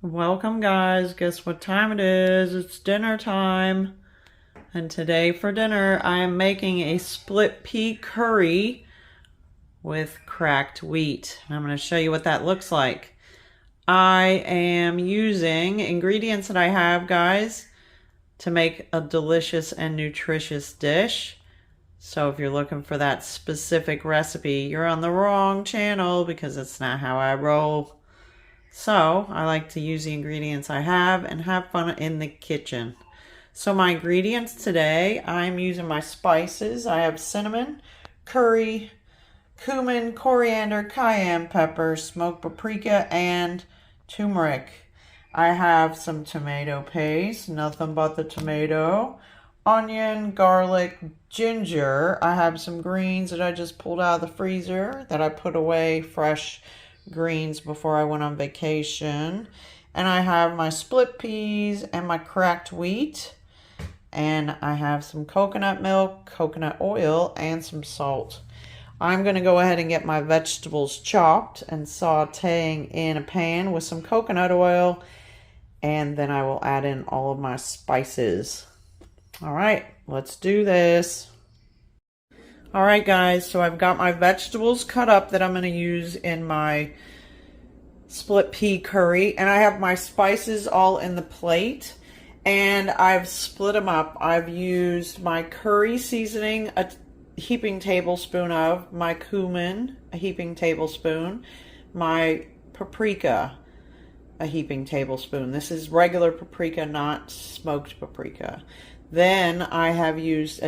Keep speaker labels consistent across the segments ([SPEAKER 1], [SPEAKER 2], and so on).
[SPEAKER 1] Welcome guys, guess what time it is? It's dinner time. And today for dinner I am making a split pea curry with cracked wheat. And I'm going to show you what that looks like. I am using ingredients that I have, guys, to make a delicious and nutritious dish. So if you're looking for that specific recipe, you're on the wrong channel because it's not how I roll. So I like to use the ingredients I have and have fun in the kitchen. So my ingredients today, I'm using my spices. I have cinnamon, curry, cumin, coriander, cayenne pepper, smoked paprika, and turmeric. I have some tomato paste, nothing but the tomato, onion, garlic, ginger. I have some greens that I just pulled out of the freezer that I put away fresh greens before I went on vacation. And I have my split peas and my cracked wheat. And I have some coconut milk, coconut oil, and some salt. I'm going to go ahead and get my vegetables chopped and sauteing in a pan with some coconut oil. And then I will add in all of my spices. All right, let's do this. All right, guys, so I've got my vegetables cut up that I'm going to use in my split pea curry. And I have my spices all in the plate. And I've split them up. I've used my curry seasoning, a heaping tablespoon of, my cumin, a heaping tablespoon, my paprika, a heaping tablespoon. This is regular paprika, not smoked paprika. Then I have used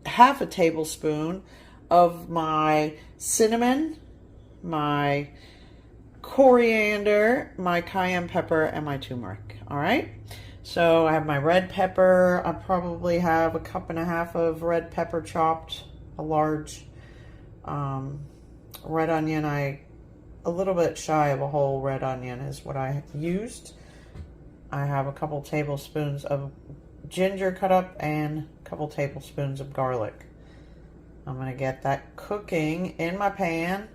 [SPEAKER 1] half a tablespoon of my cinnamon, my coriander, my cayenne pepper, and my turmeric. All right, so I have my red pepper. I probably have 1.5 cups of red pepper chopped, a large red onion. A little bit shy of a whole red onion is what I used. I have a couple tablespoons of ginger cut up and a couple tablespoons of garlic. I'm going to get that cooking in my pan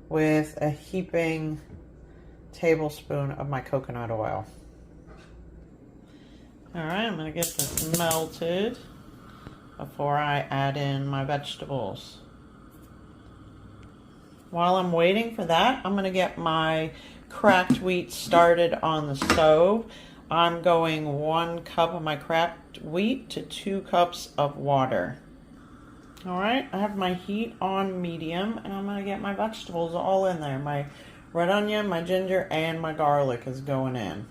[SPEAKER 1] with a heaping tablespoon of my coconut oil. All right, I'm going to get this melted before I add in my vegetables. While I'm waiting for that, I'm going to get my cracked wheat started on the stove. I'm going 1 cup of my cracked wheat to 2 cups of water. All right, I have my heat on medium, and I'm going to get my vegetables all in there. My red onion, my ginger, and my garlic is going in.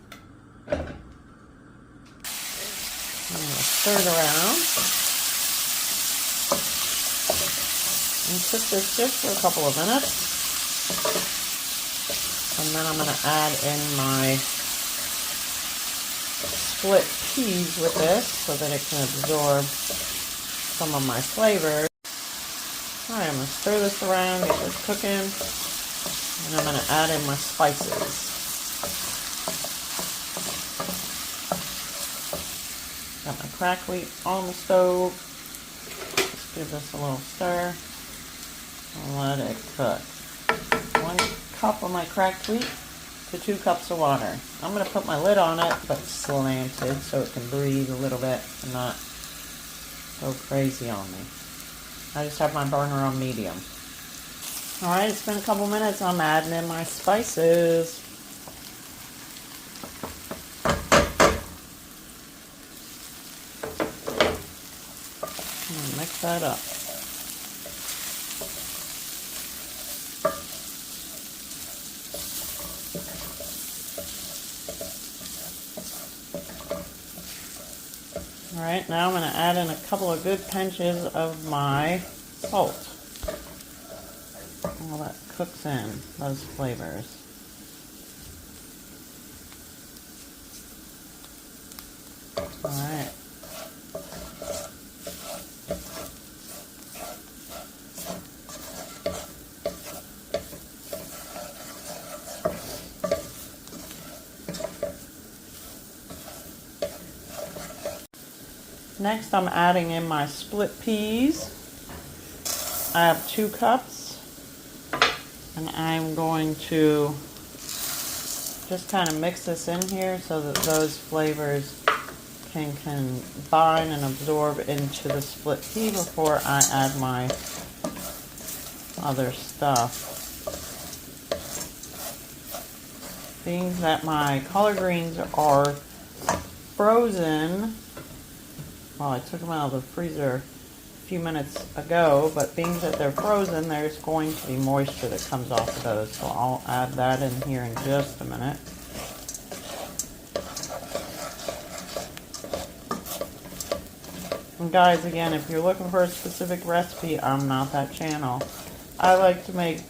[SPEAKER 1] I'm going to stir it around and cook this just for a couple of minutes. And then I'm going to add in my split peas with this so that it can absorb some of my flavors. All right, I'm going to stir this around, get this cooking, and I'm going to add in my spices. Got my cracked wheat on the stove. Just give this a little stir and let it cook. 1 cup of my cracked wheat to 2 cups of water. I'm going to put my lid on it, but slanted so it can breathe a little bit and not go crazy on me. I just have my burner on medium. All right, it's been a couple minutes. I'm adding in my spices. Mix that up. All right, now I'm going to add in a couple of good pinches of my salt. All that cooks in, those flavors. All right. Next, I'm adding in my split peas. I have 2 cups, and I'm going to Just kind of mix this in here so that those flavors can combine and absorb into the split pea before I add my other stuff. Being that my collard greens are frozen, well, I took them out of the freezer a few minutes ago, but being that they're frozen, there's going to be moisture that comes off of those, so I'll add that in here in just a minute. And guys, again, if you're looking for a specific recipe, I'm not that channel. I like to make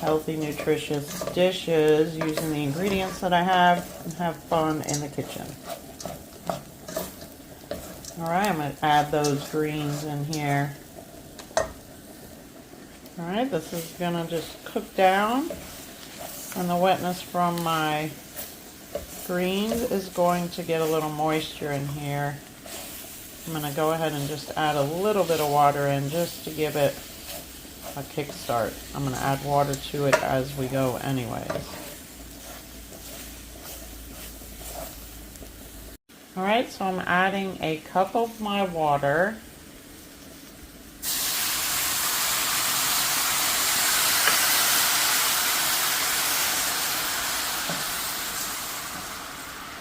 [SPEAKER 1] healthy, nutritious dishes using the ingredients that I have and have fun in the kitchen. Alright, I'm going to add those greens in here. Alright, this is going to just cook down, and the wetness from my greens is going to get a little moisture in here. I'm going to go ahead and just add a little bit of water in just to give it a kickstart. I'm going to add water to it as we go anyways. Alright, so I'm adding a cup of my water.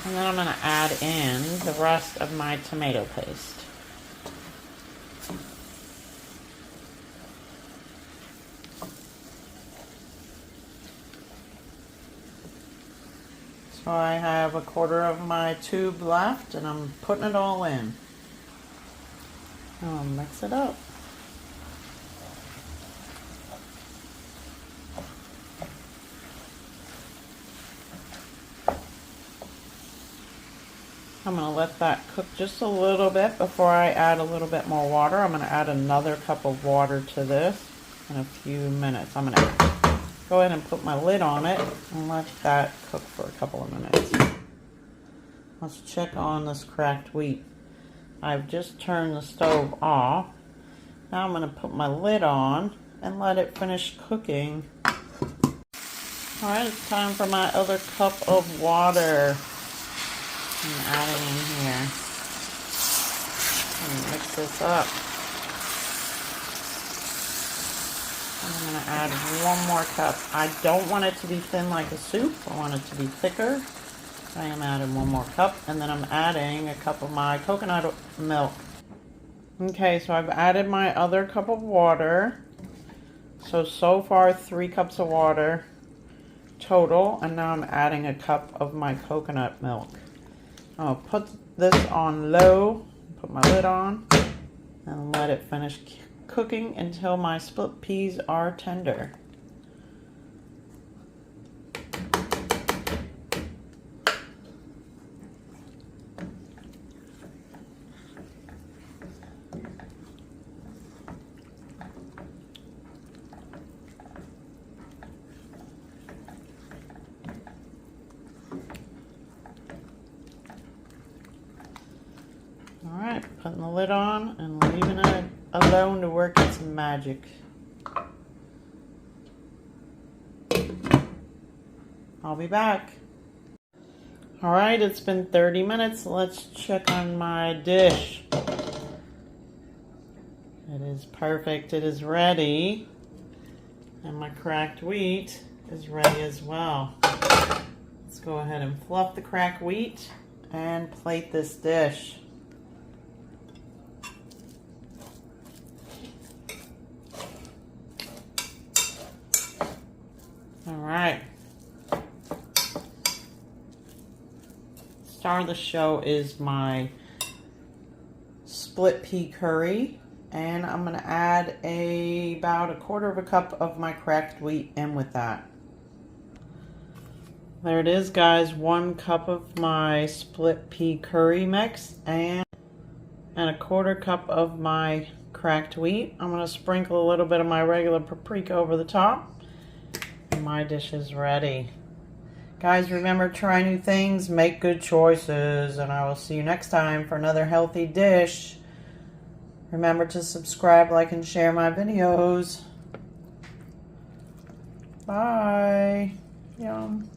[SPEAKER 1] And then I'm going to add in the rest of my tomato paste. So I have a quarter of my tube left, and I'm putting it all in. I'll mix it up. I'm going to let that cook just a little bit before I add a little bit more water. I'm going to add another cup of water to this in a few minutes. I'm going to go ahead and put my lid on it and let that cook for a couple of minutes. Let's check on this cracked wheat. I've just turned the stove off. Now I'm going to put my lid on and let it finish cooking. Alright, it's time for my other cup of water. I'm adding in here. And mix this up. I'm going to add one more cup. I don't want it to be thin like a soup. I want it to be thicker. I am adding one more cup, and then I'm adding a cup of my coconut milk. Okay, so I've added my other cup of water. So far 3 cups of water total, and now I'm adding a cup of my coconut milk. I'll put this on low, put my lid on, and let it finish cooking until my split peas are tender. Alright, putting the lid on and leaving it alone to work its magic. I'll be back. Alright, it's been 30 minutes. Let's check on my dish. It is perfect. It is ready. And my cracked wheat is ready as well. Let's go ahead and fluff the cracked wheat and plate this dish. Alright. Star of the show is my split pea curry, and I'm going to add about a quarter of a cup of my cracked wheat in with that. There it is, guys, 1 cup of my split pea curry mix and a quarter cup of my cracked wheat. I'm going to sprinkle a little bit of my regular paprika over the top. My dish is ready. Guys, remember, try new things, make good choices, and I will see you next time for another healthy dish. Remember to subscribe, like, and share my videos. Bye. Yum.